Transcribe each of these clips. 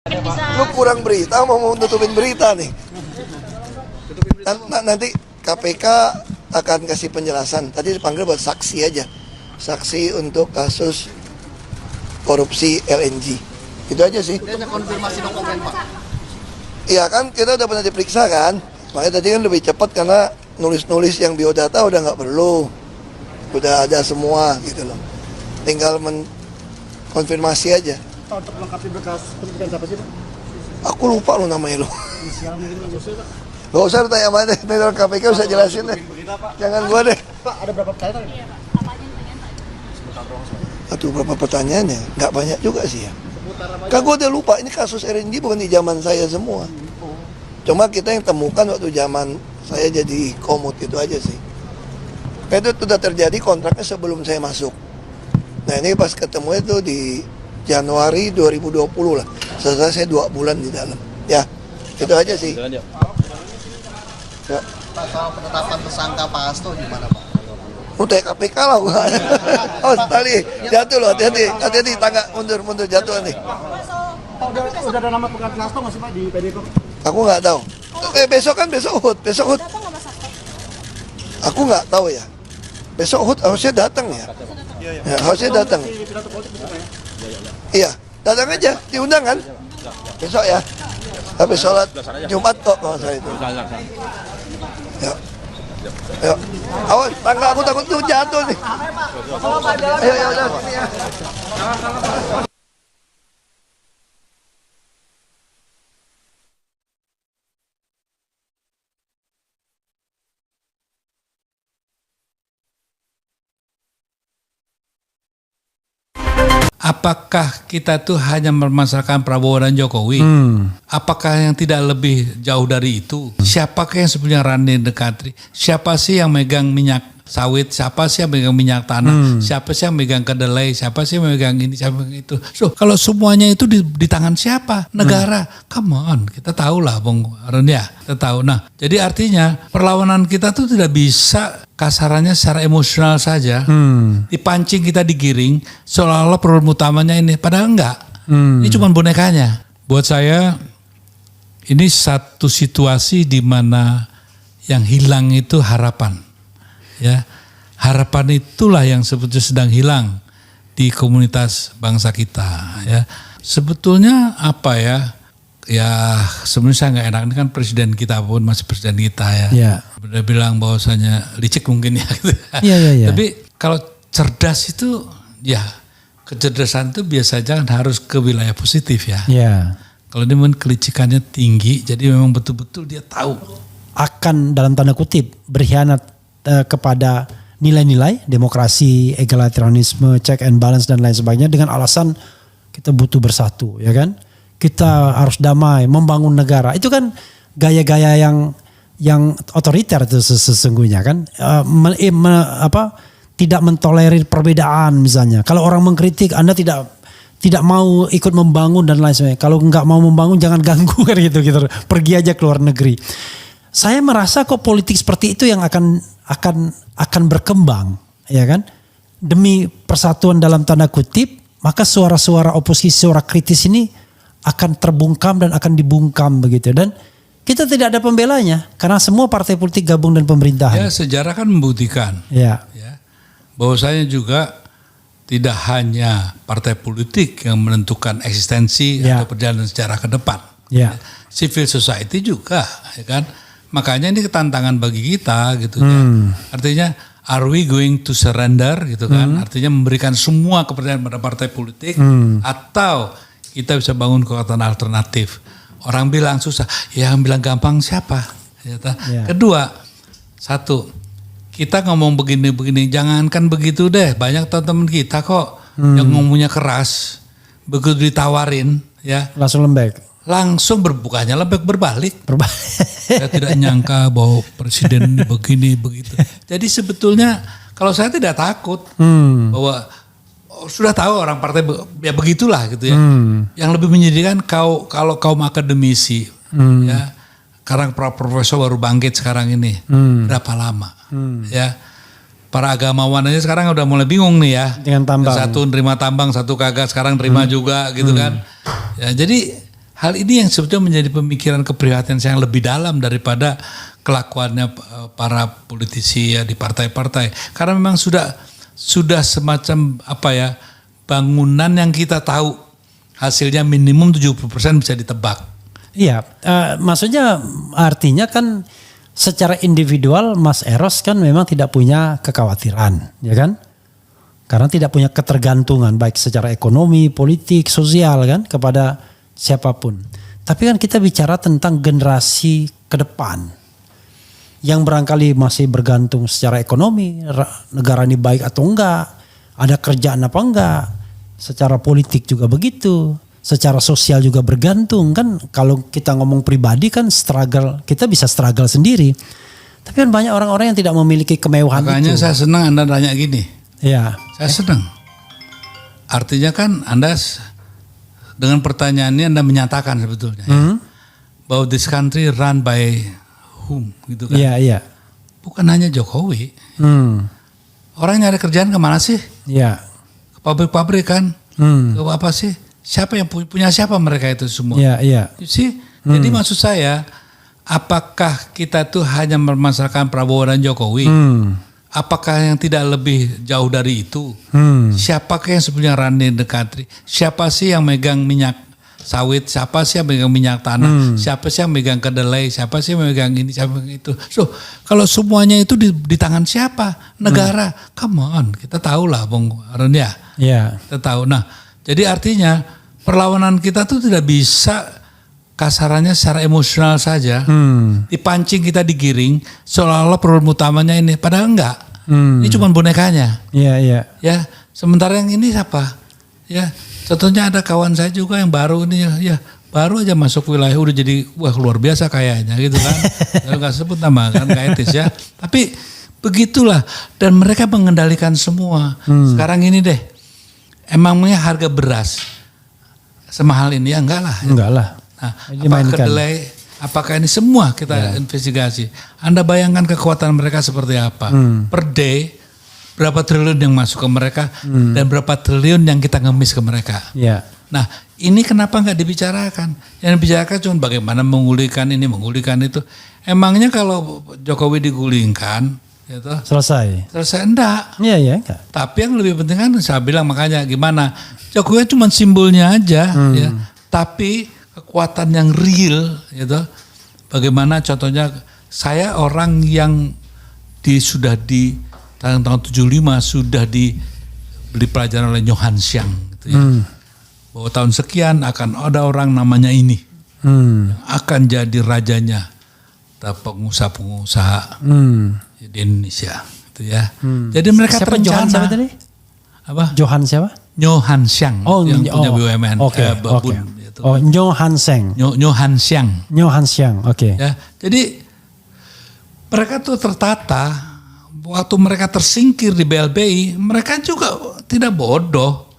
Lu kurang berita, mau nutupin berita nih. Nanti KPK akan kasih penjelasan. Tadi dipanggil buat saksi aja. Saksi untuk kasus korupsi LNG. Itu aja sih. Dia konfirmasi dokumen, Pak. Iya kan, kita udah pernah diperiksa kan. Makanya tadi kan lebih cepat karena nulis-nulis yang biodata udah nggak perlu. Udah ada semua gitu loh. Tinggal konfirmasi aja. Pak, untuk melengkapi berkas penyidikan siapa sih, Pak? Aku lupa lo namanya lo. Inisial mungkin maksudnya, Pak. Gak usah tanya mana deh, dari KPK usah jelasin deh. Jangan gua deh. Pak, ada berapa pertanyaan? Iya, Pak. Apa aja yang pertanyaan? Aduh, berapa pertanyaannya? Nggak banyak juga sih ya. Seputar apa? Kan gua udah lupa, ini kasus RNG bukan di zaman saya semua. Cuma kita yang temukan waktu zaman saya jadi komut itu aja sih. Itu sudah terjadi kontraknya sebelum saya masuk. Nah ini pas ketemu itu di Januari 2020 lah. Selesai saya 2 bulan di dalam. Ya, itu aja sih. Ya. Pak, soal penetapan tersangka Pak Hasto gimana, Pak? Udah KPK lah gua. Oh, tali jatuh loh, hati-hati. Hati-hati, tangga mundur jatuh nih. Pak, udah ada nama pengganti Hasto nggak sih, Pak, di PDIP? Aku nggak tahu. Besok Hut. Aku nggak tahu ya. Besok Hut harusnya datang ya. Ya, harusnya datang. Iya, datang aja, diundang kan? Besok ya. Habis sholat Jumat kok kalau saya itu. Yuk. Yuk. Awas, tangga aku takut tuh jatuh nih. Ayo, udah sini ya. Apakah kita tuh hanya mempermasalahkan Prabowo dan Jokowi? Apakah yang tidak lebih jauh dari itu? Siapakah yang sebenarnya running the country? Siapa sih yang megang minyak sawit? Siapa sih yang megang minyak tanah? Siapa sih yang megang kedelai? Siapa sih yang megang ini? Siapa yang itu? So, kalau semuanya itu di tangan siapa? Negara. Come on, kita tahu lah Bung Ren ya. Kita tahu. Nah, jadi artinya perlawanan kita tuh tidak bisa kasarannya secara emosional saja, dipancing kita digiring, seolah-olah problem utamanya ini, padahal enggak. Ini cuma bonekanya. Buat saya, ini satu situasi di mana yang hilang itu harapan. Ya, harapan itulah yang sebetulnya sedang hilang di komunitas bangsa kita. Ya, sebetulnya apa ya? Ya sebenarnya saya nggak enak, ini kan presiden kita pun masih presiden kita ya. Ya. Udah bilang bahwasanya licik mungkin ya. Gitu. Iya. Tapi kalau cerdas itu ya kecerdasan itu biasanya kan harus ke wilayah positif ya. Iya. Kalau dia memang kelicikannya tinggi, jadi memang betul-betul dia tahu. Akan dalam tanda kutip berkhianat kepada nilai-nilai demokrasi, egalitarianisme, check and balance dan lain sebagainya dengan alasan kita butuh bersatu, ya kan? Kita harus damai, membangun negara. Itu kan gaya-gaya yang otoriter itu sesungguhnya kan. Tidak mentolerir perbedaan misalnya. Kalau orang mengkritik, Anda tidak mau ikut membangun dan lain sebagainya. Kalau nggak mau membangun jangan ganggu kan gitu. Pergi aja ke luar negeri. Saya merasa kok politik seperti itu yang akan berkembang, ya kan? Demi persatuan dalam tanda kutip, maka suara-suara oposisi, suara kritis ini akan terbungkam dan akan dibungkam begitu. Dan kita tidak ada pembelanya karena semua partai politik gabung dan pemerintahan. Ya sejarah kan membuktikan. Ya. Bahwasanya juga tidak hanya partai politik yang menentukan eksistensi atau perjalanan sejarah ke depan. Ya. Civil society juga, ya kan. Makanya ini tantangan bagi kita gitu ya. Artinya are we going to surrender gitu kan. Artinya memberikan semua kepercayaan pada partai politik atau kita bisa bangun kekuatan alternatif. Orang bilang susah, yang bilang gampang siapa? Kedua, satu, kita ngomong begini-begini, jangankan begitu deh. Banyak teman-teman kita kok yang ngomongnya keras, begitu ditawarin ya Langsung lembek. Langsung bukannya lembek berbalik. Saya tidak nyangka bahwa presiden ini begini begitu. Jadi sebetulnya kalau saya tidak takut bahwa sudah tahu orang partai ya begitulah gitu ya. Yang lebih menyedihkan kalau kaum akademisi ya. Sekarang profesor baru bangkit sekarang ini. Berapa lama ya. Para agamawan aja sekarang udah mulai bingung nih ya. Dengan tambang. Satu nerima tambang, satu kagak, sekarang nerima juga gitu kan. Ya, jadi hal ini yang sebetulnya menjadi pemikiran keprihatinan saya yang lebih dalam daripada kelakuannya para politisi ya di partai-partai. Karena memang sudah semacam bangunan yang kita tahu hasilnya minimum 70% bisa ditebak. Iya, maksudnya artinya kan secara individual Mas Eros kan memang tidak punya kekhawatiran, ya kan? Karena tidak punya ketergantungan baik secara ekonomi, politik, sosial kan kepada siapapun. Tapi kan kita bicara tentang generasi ke depan yang barangkali masih bergantung secara ekonomi, negara ini baik atau enggak, ada kerjaan apa enggak, secara politik juga begitu. Secara sosial juga bergantung kan, kalau kita ngomong pribadi kan struggle, kita bisa struggle sendiri. Tapi kan banyak orang-orang yang tidak memiliki kemewahan. Makanya itu. saya senang Anda tanya gini. Ya. Saya senang. Artinya kan Anda dengan pertanyaan ini Anda menyatakan sebetulnya bahwa this country run by whom gitu kan. Iya, iya. Bukan hanya Jokowi. Orang nyari kerjaan kemana sih? Iya. Ke pabrik-pabrik kan? Ke apa sih? Siapa yang punya siapa mereka itu semua? Iya, iya. You see? Jadi maksud saya, apakah kita tuh hanya mempermasalahkan Prabowo dan Jokowi? Apakah yang tidak lebih jauh dari itu? Siapakah yang sebenarnya running the country? Siapa sih yang megang minyak sawit? Siapa sih yang megang minyak tanah? Siapa sih yang megang kedelai? Siapa sih yang megang ini? Siapa yang itu? So, kalau semuanya itu di tangan siapa? Negara. Come on, kita tahu lah Bung Arun ya. Iya. Kita tahu. Nah, jadi artinya perlawanan kita tuh tidak bisa kasarannya secara emosional saja. Dipancing kita digiring seolah-olah problem utamanya ini. Padahal enggak. Ini cuma bonekanya. Iya, iya. Ya, sementara yang ini siapa? Ya, contohnya ada kawan saya juga yang baru ini ya baru aja masuk wilayah udah jadi wah luar biasa kayaknya gitu kan. Enggak sebut nama kan gak etis ya. Tapi begitulah dan mereka mengendalikan semua. Sekarang ini deh. Emangnya harga beras semahal ini ya enggak lah. Enggak lah. Nah, apakah kedelai, apakah ini semua kita investigasi. Anda bayangkan kekuatan mereka seperti apa. Per day berapa triliun yang masuk ke mereka dan berapa triliun yang kita ngemis ke mereka. Iya. Nah ini kenapa nggak dibicarakan? Yang dibicarakan cuma bagaimana menggulingkan ini, menggulingkan itu. Emangnya kalau Jokowi digulingkan, gitu, selesai enggak? Iya, iya enggak. Tapi yang lebih penting kan saya bilang makanya gimana Jokowi cuma simbolnya aja ya. Tapi kekuatan yang real gitu. Bagaimana contohnya saya orang yang sudah di tahun 75 sudah diberi pelajaran oleh Johan Xiang gitu ya. Bahwa tahun sekian akan ada orang namanya ini yang akan jadi rajanya pengusaha-pengusaha di Indonesia gitu ya. Jadi mereka siapa Johan siapa tadi? Apa? Johan siapa? Johan Xiang yang punya BUMN. Oke. Oh, Johan Xiang. Johan Xiang. Johan Xiang. Oke. Ya, jadi mereka tuh tertata waktu mereka tersingkir di BLBI, mereka juga tidak bodoh.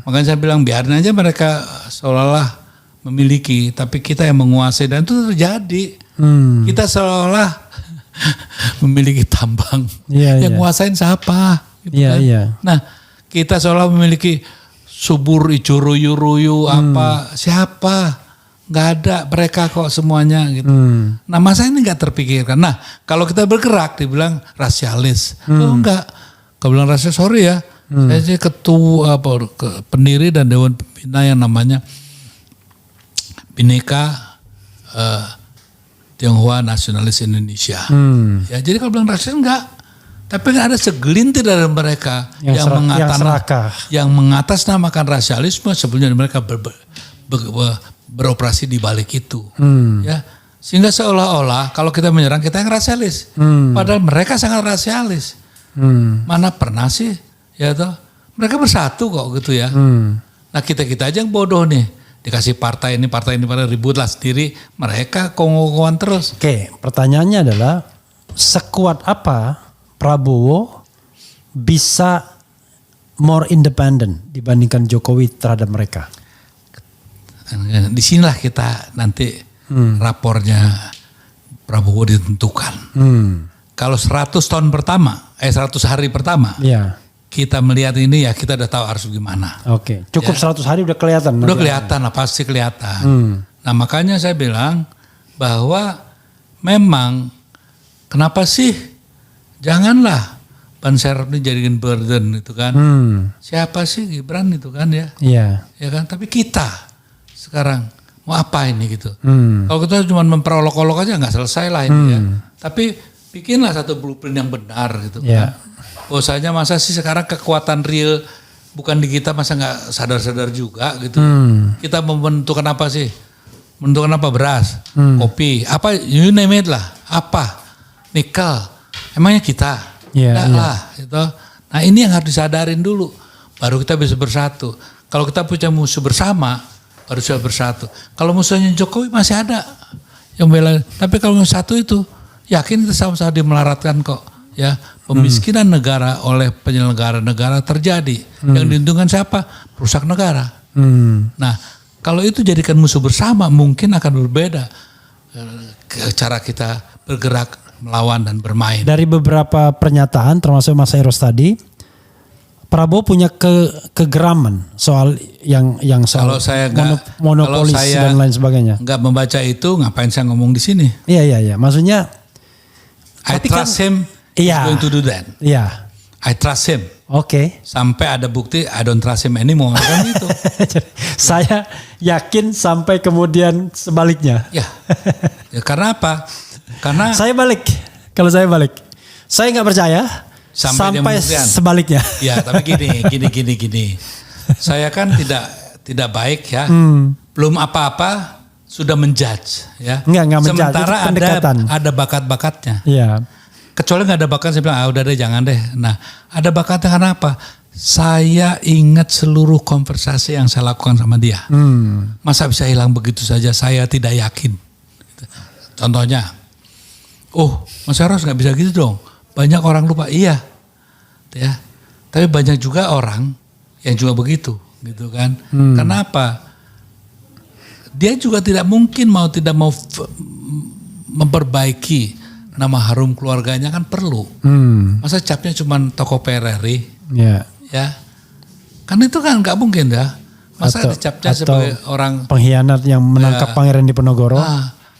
Makanya saya bilang biarin aja mereka seolah-olah memiliki, tapi kita yang menguasai dan itu terjadi. Kita seolah memiliki tambang, yang nguasain siapa? Gitu kan? Nah, kita seolah memiliki subur ijo ruyu apa siapa? Nggak ada, mereka kok semuanya gitu. Nah masa ini nggak terpikirkan. Nah kalau kita bergerak dibilang rasialis, oh enggak. Kalau bilang rasialis sorry ya, saya sih ketua pendiri dan dewan pembina yang namanya Bhinneka Tionghoa Nasionalis Indonesia. Ya jadi kalau bilang rasialis enggak. Tapi ada segelintir dari mereka yang mengatasnamakan rasialisme sebenarnya mereka beroperasi di balik itu. Ya, sehingga seolah-olah kalau kita menyerang kita yang rasialis. Padahal mereka sangat rasialis. Mana pernah sih ya toh? Mereka bersatu kok gitu ya. Nah kita aja yang bodoh nih. Dikasih partai ini ribut lah sendiri. Mereka kongkowan terus. Oke, pertanyaannya adalah sekuat apa Prabowo bisa more independent dibandingkan Jokowi terhadap mereka? Di sinilah kita nanti rapornya Prabowo ditentukan. Kalau 100 hari pertama, kita melihat ini ya kita udah tahu harus gimana. Oke, cukup 100 hari udah kelihatan. Udah nanti. kelihatan lah, pasti kelihatan. Nah makanya saya bilang bahwa memang kenapa sih janganlah Ban Serap ini jadikan burden itu kan. Siapa sih Gibran itu kan ya. Iya. Ya kan, tapi kita sekarang mau apa ini gitu. Kalau kita cuma memperolok-olok aja nggak selesai lah ini ya. Tapi bikinlah satu blueprint yang benar gitu kan. Bahwasanya masa sih sekarang kekuatan real bukan di kita, masa nggak sadar-sadar juga gitu. Kita menentukan apa sih? Menentukan apa? Beras, kopi, apa you name it lah. Apa? Nikel. Emangnya kita? Enggak lah gitu. Nah ini yang harus disadarin dulu. Baru kita bisa bersatu. Kalau kita punya musuh bersama, baru bisa bersatu. Kalau musuhnya Jokowi masih ada yang bela. Tapi kalau yang satu itu, yakin kita sama-sama dimelaratkan kok. Ya, pemiskinan negara oleh penyelenggara negara terjadi. Yang diuntungkan siapa? Perusak negara. Nah, kalau itu jadikan musuh bersama, mungkin akan berbeda cara kita bergerak, melawan dan bermain. Dari beberapa pernyataan termasuk Mas Eros tadi, Prabowo punya kegeraman soal yang soal kalau saya monopolis dan lain sebagainya. Nggak membaca itu, ngapain saya ngomong di sini? Iya. Maksudnya, I trust him. Iya. Going to do that. Iya. I trust him. Oke. Sampai ada bukti I don't trust him anymore kan itu. Saya yakin sampai kemudian sebaliknya. Ya karena apa? Karena saya balik. Kalau saya balik, saya nggak percaya sampai sebaliknya. Ya tapi gini. Saya kan tidak baik ya. Belum apa-apa sudah menjudge ya. Enggak menjudge. Sementara ada bakat-bakatnya. Iya. Kecuali nggak ada bakat, saya bilang udah deh jangan deh. Nah ada bakatnya karena apa? Saya ingat seluruh konversasi yang saya lakukan sama dia. Masa bisa hilang begitu saja? Saya tidak yakin. Contohnya, Mas Eros nggak bisa gitu dong. Banyak orang lupa, iya, ya. Tapi banyak juga orang yang juga begitu, gitu kan? Kenapa? Dia juga tidak mungkin tidak mau memperbaiki nama harum keluarganya kan perlu. Masa capnya cuma toko PRRI? Ya. Kan itu kan nggak mungkin ya. Masa dicapnya sebagai orang pengkhianat yang menangkap Pangeran Diponegoro?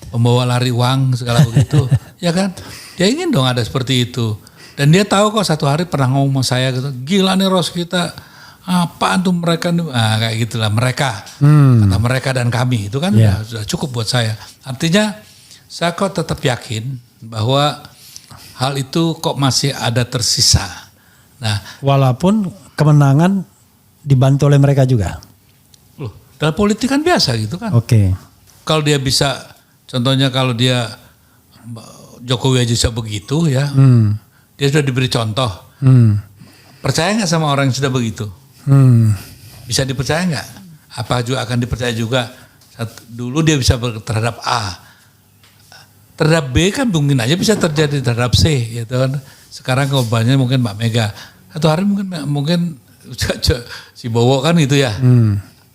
Pembawa lari uang segala begitu. Ya kan? Dia ingin dong ada seperti itu. Dan dia tahu kok satu hari pernah ngomong sama saya gitu. Gila nih Ros kita. Apaan tuh mereka? Kayak gitulah mereka. Kata mereka dan kami. Itu kan sudah cukup buat saya. Artinya saya kok tetap yakin bahwa hal itu kok masih ada tersisa. Nah, walaupun kemenangan dibantu oleh mereka juga. Loh, dalam politik kan biasa gitu kan. Oke. Kalau dia bisa, contohnya kalau dia Jokowi aja bisa begitu ya, dia sudah diberi contoh. Percaya nggak sama orang yang sudah begitu? Bisa dipercaya nggak? Apa juga akan dipercaya juga? Dulu dia bisa terhadap A. Terhadap B kan mungkin aja bisa terjadi terhadap C gitu kan. Sekarang korbannya mungkin Mbak Mega. Satu hari mungkin si Bowo kan gitu ya.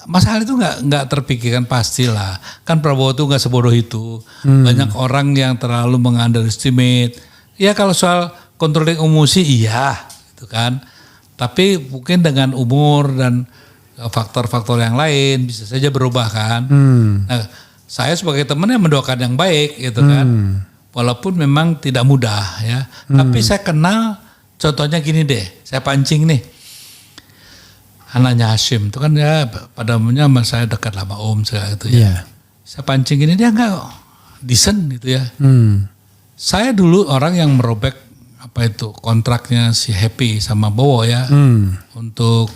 Masalah itu nggak terpikirkan pastilah. Kan Prabowo itu nggak sebodoh itu. Banyak orang yang terlalu mengunderestimate. Ya kalau soal controlling emosi iya gitu kan. Tapi mungkin dengan umur dan faktor-faktor yang lain bisa saja berubah kan. Nah, saya sebagai teman yang mendoakan yang baik gitu kan. Walaupun memang tidak mudah ya. Tapi saya kenal contohnya gini deh. Saya pancing nih. Anaknya Hashim itu kan ya pada umumnya saya dekat sama Om segala gitu ya. Saya pancing gini dia enggak decent gitu ya. Saya dulu orang yang merobek kontraknya si Happy sama Bowo ya. Untuk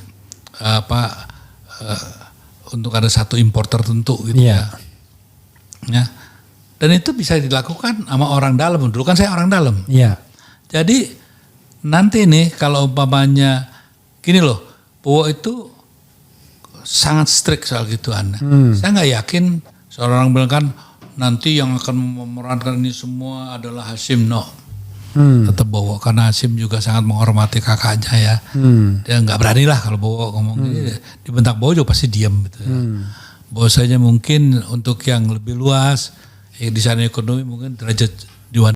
untuk ada satu impor tertentu gitu ya. Ya. Dan itu bisa dilakukan sama orang dalam. Dulu kan saya orang dalam. Iya. Jadi nanti nih kalau umpamanya gini loh, Bowo itu sangat strict soal gituan. Saya nggak yakin seorang bilang kan nanti yang akan memerankan ini semua adalah Hashim. No. Tetap Bowo karena Hashim juga sangat menghormati kakaknya ya. Dia nggak berani lah kalau Bowo ngomong gini. Dibentak Bowo juga pasti diam gitu ya. Bahwasanya mungkin untuk yang lebih luas, desain ekonomi mungkin derajat